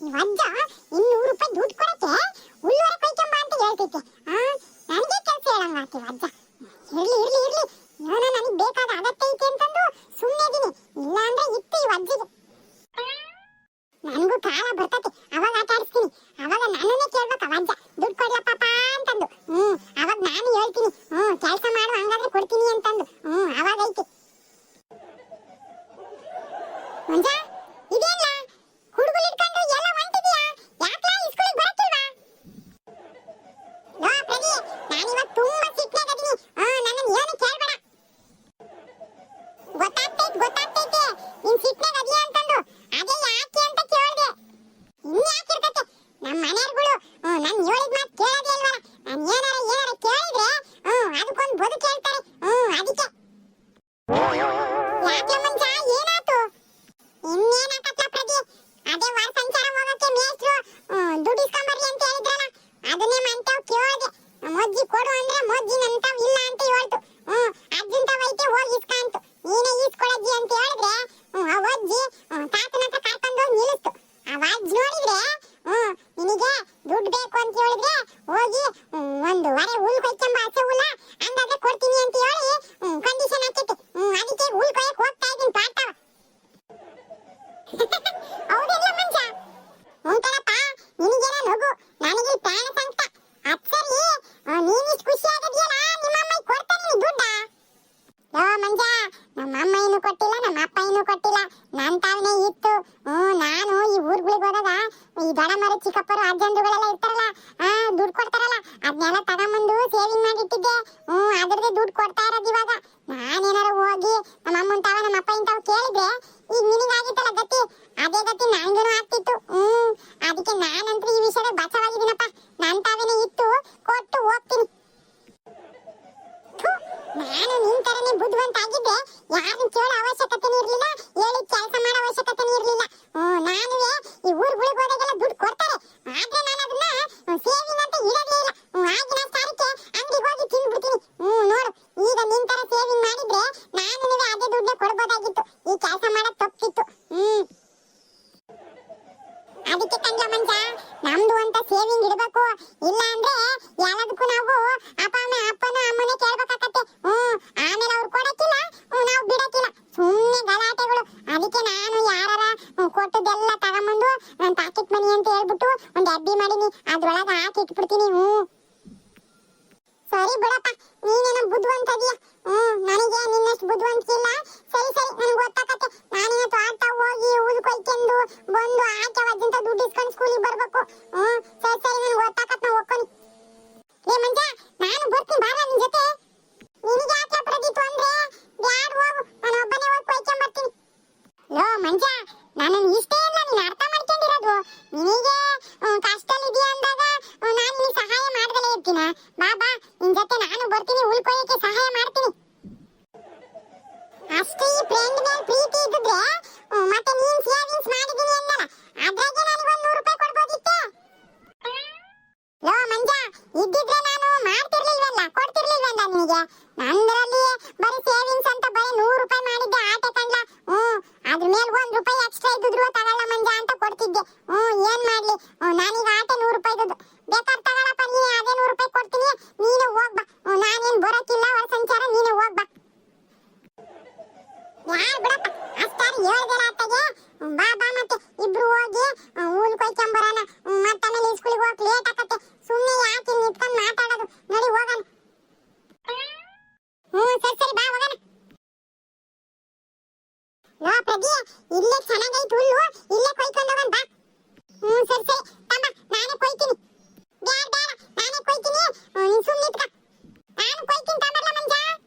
ಈ ವಜ್ಜ 200 ರೂಪಾಯಿ ದುಡ್ಡು ಕೊಡಕ್ಕೆ ಹುಲ್ಲುವರೆ ಕೊಯ್ಕೊಂಬ ಅಂತ ಹೇಳ್ತೈತೆ. ನನಗೆ ಕೆಲಸ ಹೇಳಂಗಾತಿ ವಜ್ಜ. ಇರ್ಲಿ ಇರ್ಲಿ ಇರ್ಲಿ, ಏನೋ ನನಗೆ ಬೇಕಾದ ಅಗತ್ಯ ಐತೆ ಅಂತಂದು ಸುಮ್ಮನೆ ಇದೀನಿ. ಇಲ್ಲ ಅಂದ್ರೆ ಇತ್ತು ಈ ವಜ್ಜಿಗೆ. ನನಗೂ ಕಾಲ ಬರ್ತೈತೆ, ಅವಾಗ ಆಟ ಆಡಿಸ್ತೀನಿ. ಅವಾಗ ನನ್ನನ್ನೇ ಕೇಳ್ಬೇಕ ವಜ್ಜ ದುಡ್ಡು ಕೊಡ್ಲ ಪಾಪ ಅಂತಂದು. ಅವಾಗ ನಾನು ಹೇಳ್ತೀನಿ ಕೆಲಸ ಮಾಡು ಹಂಗಾದ್ರೆ ಕೊಡ್ತೀನಿ ಅಂತಂದು. ಅವಾಗ ಐತಿ ಮಂಜ. ಇದೇಲ್ಲ ಹುಡುಗರು ಇಟ್ಕೊಂಡು ಎಲ್ಲ ಹೊಂಟಿದ್ಯಾ? ಯಾಕೆ ಈ ಸ್ಕೂಲಿಗೆ ಬರಕ್ಕಿಲ್ವಾ? ಲೋ ಪ್ರದಿ, ನಾನಿವತ್ತು ತುಂಬಾ ಸಿಟ್ನಾಗಿದ್ದೀನಿ. ನನ್ನನ್ನು ಏನು ಕೇಳ್ಬೇಡ. ಗೊತ್ತಾಗ್ತೈತೆ ನೀನ್ ಸಿಟ್ನಾಗ ಅದೀಯ ಅಂತಂದು. ಅದೇ ಯಾಕೆ ಅಂತ ಕೇಳ್ದೆ. ಇನ್ಯಾಕಿರ್ತೈತೆ ನಮ್ಮ ಮನೆಯವ್ರುಗಳು ನಾನು ಹೇಳಿದ ಮಾತು ಕೇಳೋದೇ ಇಲ್ವಲ್ಲ. ನಾನು ಏನಾರ ಕೇಳಿದ್ರೆ ಅದಕ್ಕೊಂದು ಬದುಕು ಹೇಳ್ತಾರೆ. ಅದಕ್ಕೆ ಯಾಕೆ ಮಂಜ, ಏನಾಯ್ತು? ಇನ್ನೇನಾಕತ್ಲ ಪ್ರದಿ, ಅದೇ ವಾರ ಸಂಚಾರ ಹೋಗಕ್ಕೆ ಮೇಷ್ಟ್ರು ದುಡ್ಡು ಇಸ್ಕೊಂಬರ್ಲಿ ಅಂತ ಹೇಳಿದ್ರಲ್ಲ, ಅದನ್ನೇ ಮಂತಾವ್ ಕೇಳ್ದೆ. ಮೊಜ್ಜಿ ಕೊಡು ಅಂದ್ರೆ ಮೊಜ್ಜಿ ನಂತಾವ್ ಇಲ್ಲ ಅಂತ ಹೇಳ್ತು. ಅಜ್ಜಂತಾವ್ ಐತೆ ಹೋಗಿ ಇಸ್ಕ ಅಂತು. ನೀನೇ ಈಸ್ಕೊಳಜ್ಜಿ ಅಂತ ಹೇಳಿದ್ರೆ ಆ ಅಜ್ಜಿ ತಾತನ ಹತ್ರ ಕರ್ಕೊಂಡು ಹೋಗಿ ನಿಲ್ಲಿಸ್ತು. ಆ ಅಜ್ಜಿ ನೋಡಿದ್ರೆ ನಿನಗೆ ದುಡ್ಡು ಬೇಕು ಅಂತ ಹೇಳಿದ್ರೆ ಹೋಗಿ ಒಂದು ವರೆ ಹುಲ್ ಕೊಯ್ಕೊಂಬ, ಹಸೆ ಹುಲ್ಲ ಹಂಗಾದ್ರೆ ಕೊಡ್ತೀನಿ ಅಂತ ಹೇಳಿ ಕಂಡೀಷನ್ ಹಾಕೈತೆ. ಅದಕ್ಕೆ ಹುಲ್ ಕೊಯ್ಯಕ್ ಹೋಗ್ತಾ ಇದ್ದೀನಿ ಪಾಠವ. ಹೌದಿಲ್ಲ ಮಂಜ? ಕಣಪ್ಪ, ನಿನಗೇನ ನಗು, ನನಗೆ ಪ್ರಾಣ ಸಂಕಟ. ಅದ್ ಸರಿ, ನೀನಿಷ್ಟು ಖುಷಿ ಆಗಿದೆಯಲ್ಲ, ನಿಮ್ಮ ಅಮ್ಮ ಕೊಡ್ತಾರೆ ನೀನು ದುಡ್ಡ? ಯೋ ಮಂಜ, ನಮ್ಮ ಅಮ್ಮ ಏನು ಕೊಟ್ಟಿಲ್ಲ, ನಮ್ಮ ಅಪ್ಪ ಏನು ಕೊಟ್ಟಿಲ್ಲ, ನನ್ನ ತಾವನೇ ಇತ್ತು. ನಾನು ಈ ಊರುಗಳಿಗೆ ಹೋದಾಗ ಈ ದೊಡ್ಡ ಮರ ಚಿಕ್ಕಪ್ಪರು ಅಜ್ಜಂದ್ರುಗಳೆಲ್ಲ ಇರ್ತಾರಲ್ಲ, ದುಡ್ಡು ಕೊಡ್ತಾರಲ್ಲ, ಅದನ್ನೆಲ್ಲ ತಗೊಂಬಂದು ಸೇವಿಂಗ್ ಮಾಡಿಟ್ಟಿದ್ದೆ. ಅದ್ರದ್ದೇ ದುಡ್ಡು ಕೊಡ್ತಾ ಇರೋದು ಇವಾಗ. ನಾನೇನಾರ ಹೋಗಿ ನಮ್ಮ ಅಮ್ಮನ ತಾವ ನಮ್ಮ ಅಪ್ಪ ಇಂತಾವ್ ಕೇಳಿದ್ರೆ ಈಗ ನಿನಗಾಗಿತ್ತಲ್ಲ ಗತಿ, ಅದೇ ಗತಿ ನಂಗೂ ಆಗ್ತಿತ್ತು. ಅದಕ್ಕೆ ನಾನಂತೂ ಈ ವಿಷಯದಾಗ ಬಚಾವಾಗಿದ್ದೀನಪ್ಪ. ನನ್ನ ತಾವೇನೆ ಇತ್ತು, ಕೊಟ್ಟು ಹೋಗ್ತೀನಿ. ನಾನು ನಿನ್ ತರನೇ ಬುದ್ಧಿವಂತ ಆಗಿದ್ದೆ, ಯಾರನ್ನ ಕೇಳೋ ಅವಶ್ಯಕತೆನೇ ಇರ್ಲಿಲ್ಲ, ಹೇಳಿ ಕೆಲಸ ಮಾಡೋ ಅವಶ್ಯಕತೆನೇ ಇರ್ಲಿಲ್ಲ. ನಾನುವೇ ಈ ಊರುಗಳಿಗೆ ಹೋದಾಗೆಲ್ಲ ದುಡ್ಡು ಕೊಡ್ತಾರೆ, ಆದ್ರೆ ನಾನು ಅದನ್ನ ಸೇವಿಂಗ್ ಅಂತ ಇಡೋದೇ ಇಲ್ಲ. ಆಗಿನ ಸಾರಕ್ಕೆ ಅಂಗಡಿಗೆ ಹೋಗಿ ತಿಂದ್ಬಿಡ್ತೀನಿ. ನೋಡು, ಈಗ ನಿನ್ ತರ ಸೇವಿಂಗ್ ಮಾಡಿದ್ರೆ ನಾನು ಅದೇ ದುಡ್ಡನ್ನ ಕೊಡ್ಬೋದಾಗಿತ್ತು. ಈ ಕೆಲಸ ಮಾಡೋದು ತಪ್ಪಿತ್ತು. ಅದಕ್ಕೆ ಕಂಡ್ಲ ಮಂಜ, ನಮ್ದು ಅಂತ ಸೇವಿಂಗ್ ಇಡಬೇಕು. ಇಲ್ಲ ಅಂದ್ರೆ ಎಲ್ಲದಕ್ಕೂ ನಾವು ಅಪ್ಪನ ಅಮ್ಮನೇ ಕೇಳ್ಬೇಕಾಗತ್ತೆ. ಆಮೇಲೆ ಅವ್ರು ಕೊಡಕ್ಕಿಲ್ಲ, ನಾವು ಬಿಡಕ್ಕಿಲ್ಲ. ಸುಮ್ಮನೆ ಗಲಾಟೆಗಳು. ಅದಕ್ಕೆ ನಾನು ಯಾರಾರ ಕೊಟ್ಟದೆಲ್ಲ ತಗೊಂಬಂದು ನನ್ನ ಪಾಕೆಟ್ ಮನಿ ಅಂತ ಹೇಳ್ಬಿಟ್ಟು ಒಂದು ಡಬ್ಬಿ ಮಾಡೀನಿ, ಅದ್ರೊಳಗೆ ಹಾಕಿ ಇಟ್ಬಿಡ್ತೀನಿ. ಸರಿ ಬಿಡಪ್ಪ, ನೀನೇನೋ ಬುದ್ಧಿವಂತ ಇದೀಯ. ನನಗೆ ನಿನ್ನಷ್ಟು ಬುದ್ಧಿವಂತಿಲ್ಲ. ಸರಿ ನನಗೆ ಗೊತ್ತಾಗತ್ತೆ. ನಾನಿವತ್ತು ಆಟ ಹೋಗಿ ಊದು ಕೊಯ್ಕೊಂಡು ಬಂದು ಆಚೆ ವಜ್ಜಂತ ದುಡ್ಡು ಇಸ್ಕೊಂಡು ಸ್ಕೂಲಿಗೆ ಬರ್ಬೇಕು. ಸರಿ ನನಗೆ ಗೊತ್ತಾಗತ್ತೆ, ನಾವು ಹೋಗ್ತೀನಿ. ಏ ಮಂಜ, ನಾನು ಬರ್ತೀನಿ ಬಾರ ನಿನ್ ಜೊತೆ. ನಿನಗೆ ಯಾಕೆ ಪ್ರದೀಪ್ ಅಂದ್ರೆ ಬ್ಯಾಡ್, ಹೋಗು, ನಾನು ಒಬ್ಬನೇ ಹೋಗಿ ಕೊಯ್ಕೊಂಡ್ ಬರ್ತೀನಿ. ಲೋ ಮಂಜ, ನನ್ನನ್ನು ಇಷ್ಟೇ ಇಲ್ಲ ನೀನು ಅರ್ಥ ಮಾಡ್ಕೊಂಡಿರೋದು. ನಿನಗೆ ಕಷ್ಟದಲ್ಲಿದೆಯಾ ಅಂದಾಗ ನಾನು ನಿನಗೆ ಸಹಾಯ ಮಾಡ್ದಲೇ ಇರ್ತೀನ. ಬಾ ನಿನ್ ಜೊತೆ ನಾನು ಬರ್ತೀನಿ, ಹುಲ್ ಕೊಯ್ಯಕ್ಕೆ ಸಹಾಯ ಮಾಡ್ತೀನಿ. ಅಷ್ಟೇ ಈ ಫ್ರೆಂಡ್ ಮೇಲೆ ಪ್ರೀತಿ ಇದ್ದಿದ್ರೆ ಮತ್ತೆ ನೀನ್ ಸೇವಿಂಗ್ಸ್ ಮಾಡಿದೀನಿ ಅನ್ನಲ್ಲ, ಅದ್ರಾಗೆ ನನಗೆ ಒಂದು 100 ರೂಪಾಯಿ ಕೊಡ್ಬೋದಿತ್ತೆ. ಲೋ ಮಂಜ, ಇದ್ದಿದ್ರೆ ನಾನು ಮಾಡ್ತಿರ್ಲಿಲ್ವಲ್ಲ, ಕೊಡ್ತಿರ್ಲಿಲ್ವಲ್ಲ ನಿನಗೆ. ನಂದರಲ್ಲಿ ಬರೀ ಸೇವಿಂಗ್ಸ್ ಅಂತ ಬರೀ 100 ರೂಪಾಯಿ ಮಾಡಿದ್ದೆ ಆಟೆ ಕಂಡ್ಲ. ಅದ್ರ ಮೇಲೆ 1 ರೂಪಾಯಿ ಎಕ್ಸ್ಟ್ರಾ ಇದ್ದಿದ್ರು ತಗೊಳ್ಳ ಮಂಜ ಅಂತ ಕೊಡ್ತಿದ್ದೆ. ಏನ್ ಮಾಡ್ಲಿ, ನಾನೀಗ ಆಟೆ 100 ರೂಪಾಯಿ ಇದ್ದು ಬೇಕಾದ್ರೆ ತಗೊಳಪ್ಪ, ನೀ ಅದೇ 100 ರೂಪಾಯಿ ಕೊಡ್ತೀನಿ, ನೀನು ಹೋಗ್ಬಾ. ನಾನೇನ್ ಬರೋಕ್ಕಿಲ್ಲ, ಹೊರ ಸಂಚಾರ, ನೀನು ಹೋಗ್ಬಾ. ಯಾರು ಬಿಡಪ್ಪ, ಅಷ್ಟಾರು ಹೇಳ್ದಲ್ಲ ಅತ್ತಗೆ. ಬಾ ಮತ್ತೆ ಇಬ್ರು ಹೋಗಿ ಹುಲ್ ಕೊಯ್ಕೊಂಬರೋಣ. ಮತ್ತೆ ಆಮೇಲೆ ಸ್ಕೂಲಿಗೆ ಹೋಗಕ್ ಲೇಟ್ ಆಗತ್ತೆ. ಸುಮ್ಮನೆ ಯಾಕೆ ನಿಂತ್ಕೊಂಡು ಮಾತಾಡೋದು, ನಡಿ ಹೋಗೋಣ. ಸರಿ ಬಾ ಹೋಗೋಣ. ಲೋ ಪ್ರದಿ, ಇಲ್ಲೇ ಚೆನ್ನಾಗೈತೆ ಹುಲ್ಲು, ಇಲ್ಲೇ ಕೊಯ್ಕೊಂಡು ಹೋಗೋಣ ಬಾ. ಸರಿ ತಮ್ಮ, ನಾನೇ ಕೊಯ್ತೀನಿ. ಬೇಡ ನಾನೇ ಕೊಯ್ತೀನಿ, ನೀನು ಸುಮ್ಮನೆ ಇಟ್ಕ. ನಾನು ಕೊಯ್ತೀನಿ ತಮ್ಮಲ್ಲ ಮಂಜ.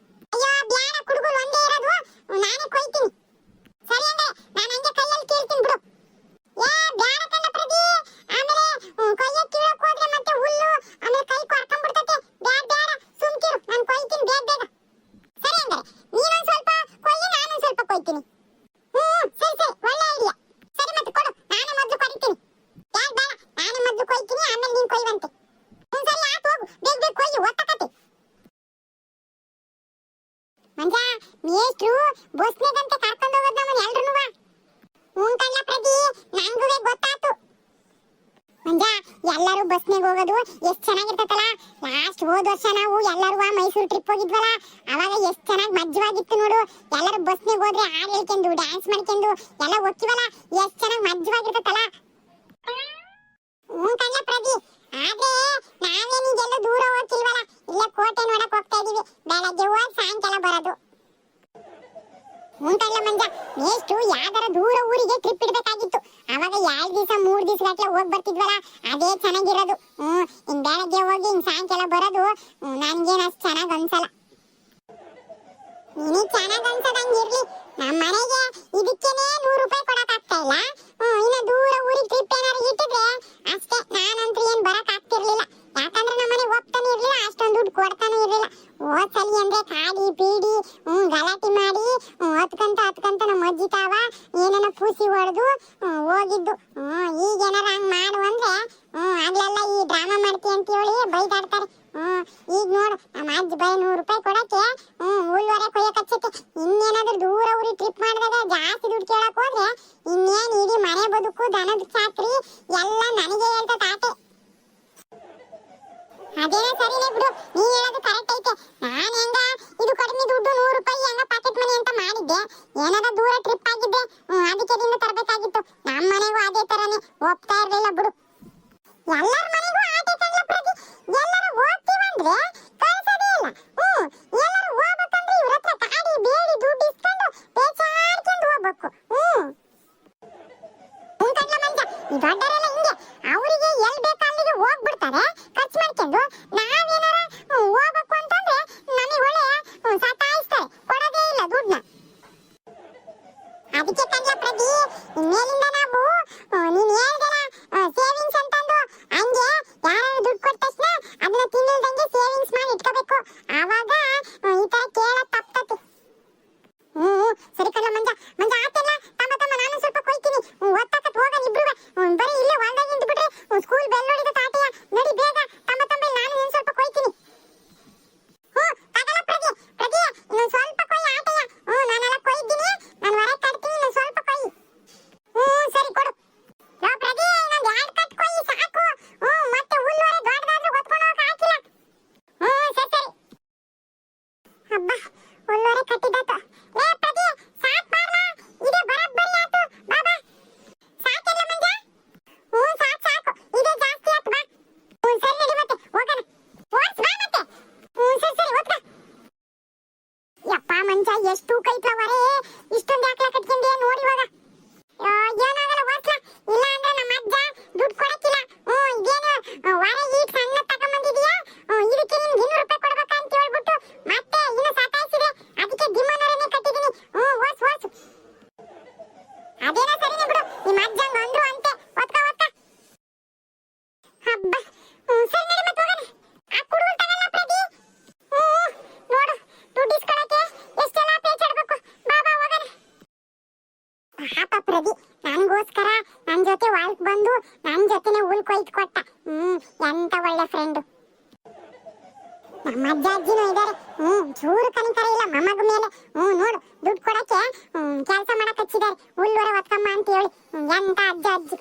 ಅಯ್ಯೋ ಬ್ಯಾಡ, ಕುಡುಗುರು ಒಂದೇ ಇರೋದು, ನಾನೇ ಕೊಯ್ತೀನಿ. ಸರಿ ಅಂದ್ರೆ ನಾನು ಹಂಗೆ ಕೈಯಲ್ಲಿ ಕೇಳ್ತೀನಿ ಬಿಡು. ಬ್ಯಾಡ ಕಣ್ಣ ಎಲ್ಲರೂ ಬಸ್ನಾಗ ಹೋಗೋದು ಎಷ್ಟ್ ಚೆನ್ನಾಗಿರ್ತತಲ್ಲ. ಲಾಸ್ಟ್ ಹೋದ ವರ್ಷ ನಾವು ಎಲ್ಲರೂ ಮೈಸೂರು ಟ್ರಿಪ್ ಹೋಗಿದ್ವಲ್ಲ, ಅವಾಗ ಎಷ್ಟ್ ಚೆನ್ನಾಗಿ ಮಜ್ವಾಗಿತ್ತು ನೋಡು. ಎಲ್ಲರೂ ಬಸ್ನಾಗ ಹೋದ್ರೆ ಹಾಡು ಹೇಳ್ಕೊಂಡು ಡ್ಯಾನ್ಸ್ ಮಾಡ್ಕೊಂಡು ಎಲ್ಲ ಹೋಗ್ತೀವಲ್ಲ, ಎಷ್ಟ್ ಚೆನ್ನಾಗಿ ಮಜ್ವಾಗಿರ್ತತಲ್ಲ. ಕಣ್ಣ ಪ್ರದಿ, ಆದ್ರೆ ನಾವೇನೀಗೆಲ್ಲ ದೂರ ಹೋಗ್ತಿಲ್ವಲ್ಲ, ಇಲ್ಲೇ ಕೋಟೆ ನೋಡಕ್ ಹೋಗ್ತಾ ಇದೀವಿ. ಬೆಳಗ್ಗೆ ಹೋಗಿ ಸಾಯಂಕಾಲ ಬರೋದು. ಕಣ್ಣ ಮಂಜ, ನೆಕ್ಸ್ಟ್ ಯಾವ್ದಾರ ದೂರ ಊರಿಗೆ ಟ್ರಿಪ್ ಇಡ್ಬೇಕಾಗಿತ್ತು. ಅವಾಗ 2 ದಿವಸ 3 ದಿವಸ ಗಟ್ಲೆ ಹೋಗಿ ಬರ್ತಿದ್ವಲ್ಲ, ಅದೇ ಚೆನ್ನಾಗಿರೋದು. ಇನ್ ಬೆಳಗ್ಗೆ ಹೋಗಿ ಇನ್ ಸಾಯಂಕಾಲ ಬರೋದು ನನ್ಗೇನು ಅಷ್ಟು ಚೆನ್ನಾಗ್ ಅನ್ಸಲ್ಲ. ನಿನಗೆ ಚೆನ್ನಾಗ್ ಅನ್ಸದಂಗಿರ್ಲಿ, ನಮ್ಮ ಮನೆಗೆ ಇದಕ್ಕೇನೆ 100 ರೂಪಾಯಿ ಕೊಡಕ್ ಆಗ್ತಾ ಇಲ್ಲ. ಇನ್ನ ದೂರ ಊರಿಗೆ ಟ್ರಿಪ್ ಏನಾರು ಇಟ್ಟಿದ್ರೆ ಅಷ್ಟೇ, ನಾನಂತೂ ಏನ್ ಬರಕ್ ಆಗ್ತಿರ್ಲಿಲ್ಲ. ಯಾಕಂದ್ರೆ ನಮ್ಮ ಮನೆ ಹೋಗ್ತಾನೆ ಇರ್ಲಿಲ್ಲ, ಅಷ್ಟೊಂದು ದುಡ್ಡು ಕೊಡ್ತಾನೆ ಇರ್ಲಿಲ್ಲ. ಹೋದ್ಸಲಿ ಅಂದ್ರೆ ಕಾಡಿ ಪೀಡಿ ಗಲಾಟೆ ಮಾಡಿ ಹತ್ಕಂತ ನಮ್ಮ ಅಜ್ಜಿ ತಾವ ಏನೇನೋ ಪೂಸಿ ಹೊಡೆದು ಹೋಗಿದ್ದು. ಈಗ ಏನಾರ ಹಂಗ್ ಮಾಡು ಅಂದ್ರೆ ಆಗ್ಲೆಲ್ಲ ಈ ಡ್ರಾಮಾ ಮಾಡ್ತಿ ಅಂತ ಹೇಳಿ ಬೈದಾಡ್ತಾರೆ. ಈಗ ನೋಡು, ನಮ್ಮ ಅಜ್ಜಿ ಬೈ 100 ರೂಪಾಯಿ ಕೊಡಕ್ಕೆ ಹುಲ್ವರೆ ಕೊಯ್ಯಕ್ ಹಚ್ಚಕ್ಕೆ. ಇನ್ನೇನಾದ್ರೂ ದೂರ ಊರಿ ಟ್ರಿಪ್ ಮಾಡಿದಾಗ ಜಾಸ್ತಿ ದುಡ್ಡು ಕೇಳಕ್ ಹೋದ್ರೆ ಇನ್ನೇನ್ ಇಡೀ ಮನೆ ಬದುಕು ದನದ ಚಾಕ್ರಿ ಎಲ್ಲ ನನಗೆ ಹೇಳ್ತಾ ತಾತೆ. ಅದೇನೋ ಸರಿನೇ ಬಿಡು, ನೀ ಹೇಳೋದು ಕರೆಕ್ಟ್ ಐತೆ. ನಾನ್ ಹೆಂಗ ಇದು ಕಡಿಮೆ ದುಡ್ಡು 100 ರೂಪಾಯಿ ಹೆಂಗ ಪಾಕೆಟ್ ಮನಿ ಅಂತ ಮಾಡಿದ್ದೆ. ಏನಾರ ದೂರ ಟ್ರಿಪ್ ಆಗಿದ್ದೆ ಅದಕ್ಕೆ ನಿನ್ನ ತರಬೇಕಾಗಿತ್ತು. ನಮ್ಮ ಮನೆಗೂ ಅದೇ ತರನೇ, ಒಪ್ತಾ ಇರ್ಲಿಲ್ಲ ಬಿಡು. ಎಲ್ಲರ ಮನೆಗೂ ಆಟೆ ಕಣ್ಣ ಪ್ರತಿ. ಎಲ್ಲರೂ ಹೋಗ್ತೀವಂದ್ರೆ ಕಳ್ಸೋದೇ ಇಲ್ಲ. ಎಲ್ಲರೂ ಹೋಗ್ಬೇಕಂದ್ರೆ ಇವ್ರ ಹತ್ರ ಕಾಡಿ ಬೇಡಿ ದುಡ್ಡು ಇಸ್ಕೊಂಡು ಪೇಚಾಡ್ಕೊಂಡು ಹೋಗ್ಬೇಕು. ಕಣ್ಣ ಮಂಜ, ಈ ದೊಡ್ಡರೆಲ್ಲ ಹಿಂಗೆ, ಅವರಿಗೆ ಎಲ್ ಬೇಕು ಅಲ್ಲಿಗೆ ಹೋಗ್ಬಿಡ್ತಾರೆ ಖರ್ಚು ಮಾಡ್ಕೊಂಡು. ನಾವೇನಾರ ಹೋಗ್ಬೇಕು ಅಂತಂದ್ರೆ ನಮಗೆ ಒಳ್ಳೆ ಸತಾಯಿಸ್ತಾರೆ, ಕೊಡೋದೇ ಇಲ್ಲ ದುಡ್ಡನ್ನ. ಅದಕ್ಕೆ ಕಣ್ಣ ಪ್ರತಿ, ಇನ್ಮೇಲಿಂದ ನಾವು ನೀನ್ ಹೇಳ್ದಲ್ಲ ಸೇವಿಂಗ್ಸ್ ಅಂತಂದು, ಹಂಗೆ ಯಾರು ದುಡ್ಡು ಕೊಟ್ಟ ತಕ್ಷಣ ಅದನ್ನ ತಿನ್ನಿಲ್ದಂಗೆ ಸೇವಿಂಗ್ಸ್ ಮಾಡಿ ಇಟ್ಕೋಬೇಕು. ಆವಾಗ ಈ ತರ ಕೇಳಕ್ ತಪ್ತತಿ. ಸರಿ ಕಣ್ಣ ಮಂಜ. ಆತೆಲ್ಲ ತಮ್ಮ ನಾನು ಸ್ವಲ್ಪ ಕೊಯ್ತೀನಿ. ಒತ್ತಾಕತ್ ಹೋಗ ಇಬ್ರು. ಬರೀ ಇಲ್ಲೇ ಹೊಲ್ದಾಗ ನಿಂತು ಬಿಟ್ರೆ ಸ್ಕೂಲ್ ಬೆಲ್ ನೋಡಿದ ತಾಟೆಯ. ನಡಿ ಬೇಗ ತಮ್ಮ ನಾನು ಇನ್ನೊಂದು ಸ್ವಲ್ಪ ಕೊಯ್ತೀನಿ. ತಗಲ ಪ್ರತಿ ಇನ್ನೊಂದು ಸ್ವಲ್ಪ ಕೊಯ್ ಆಟೆಯ. ನಾನೆಲ್ಲ ಕೊಯ್ದಿನಿ, ನಾನು ಹೊರಗೆ ಕಟ್ತೀನಿ, ಇನ್ನೊಂದು ಸ್ವಲ್ಪ ಕೊಯ್. ಸರಿ ಕೊಡು. ಪ್ರತಿ ಇನ್ನೊಂದು 2 ಕಟ್ ಕೊಯ್ ಸಾಕು. ಮತ್ತೆ ಹುಲ್ಲುವರೆ ದೊಡ್ಡದಾದ್ರೂ ಹೊತ್ಕೊಂಡು ಹೋಗಕ್ಕೆ ಹಾಕಿಲ್ಲ. ಸರಿ. ಹಬ್ಬ, ಹುಲ್ಲುವರೆ ಕಟ್ಟಿದ್ದಾತು. ಲೇ ಪ್ರತಿ, ಸಾಕ್ ಬಾರ್ಲ, ಇದೇ ಬರಬ್ಬರಿ ಆತು. ಬಾಬಾ ಸಾಕೆಲ್ಲ ಮಂಜ? ಸಾಕು, ಇದೇ ಜಾಸ್ತಿ ಆತು. ಬಾ. ಸರಿ ನಡಿ ಮತ್ತೆ ಹೋಗೋಣ. ಓಡ್ಸ್ ಬಾ ಮತ್ತೆ. ಸರಿ ಓದ್ಕ. ಯಪ್ಪ ಮಂಜ, ಎಷ್ಟು ತೂಕ ಐತ್ಲವರೇ, ಇಷ್ಟೊಂದು ಯಾಕೆ ಕಟ್ಕೊಂಡೆ ನೋಡಿವಾಗ. ಏನಾಗಲ್ಲ ಓದ್ಸ್ಲ, ಇಲ್ಲ ಅಂದ್ರೆ ನಮ್ಮ ಅಜ್ಜ ದುಡ್ಡು ಕೊಡಕ್ಕಿಲ್ಲ. ಇದೇನು ಹೊರ ಈಗ ಸಣ್ಣ ತಗೊಂಬಂದಿದೀಯಾ, ಇದಕ್ಕೆ ನಿನ್ಗೆ 200 ರೂಪಾಯಿ ಕೊಡ್ಬೇಕಂತ ಹೇಳ್ಬಿಟ್ಟು ಮತ್ತೆ ಇನ್ನು ಸತಾಯಿಸಿದೆ. ಅದಕ್ಕೆ ದಿಮ್ಮನವರನ್ನೇ ಕಟ್ಟಿದೀನಿ. ಓಡ್ಸು. ಅದೇನೋ ಸರಿನೇ ಬಿಡು, ನಿಮ್ಮ ಅಜ್ಜಂಗ ಅಂದ್ರು ಅಂತೆ. ಓದ್ಕ. ಹಬ್ಬ, ಸರಿ ನಡಿ ಮತ್ತೆ ಹೋಗೋಣ. ಆ ಕುಡುಗಲ್ ತಗಲ್ಲ ಪ್ರತಿ. ನೋಡು, ದುಡ್ಡು ಇಸ್ಕೊಳಕ್ಕೆ ಎಷ್ಟೆಲ್ಲ ಪೇಚಾಡ್ಬೇಕು. ಬಾ ಹೋಗೋಣ. ಪಾಪ ಪ್ರದಿ, ನನಗೋಸ್ಕರ ನನ್ನ ಜೊತೆ ವಾಲ್ಕ್ ಬಂದು ನನ್ನ ಜೊತೆನೆ ಹುಲ್ ಕೊಯ್ದು ಕೊಟ್ಟ. ಎಂತ ಒಳ್ಳೆ ಫ್ರೆಂಡು. ನಮ್ಮ ಅಜ್ಜ ಅಜ್ಜಿನೂ ಇದಾರೆ. ಚೂರು ಕನಿಕರ ಇಲ್ಲ ಮೊಮ್ಮಗ ಮೇಲೆ. ನೋಡು, ದುಡ್ಡು ಕೊಡಕ್ಕೆ ಕೆಲಸ ಮಾಡಕ್ ಹಚ್ಚಿದ್ದಾರೆ. ಹುಲ್ಲುವರೆ ಒತ್ಕಮ್ಮ ಅಂತ ಹೇಳಿ. ಎಂತ ಅಜ್ಜ ಅಜ್ಜಿ.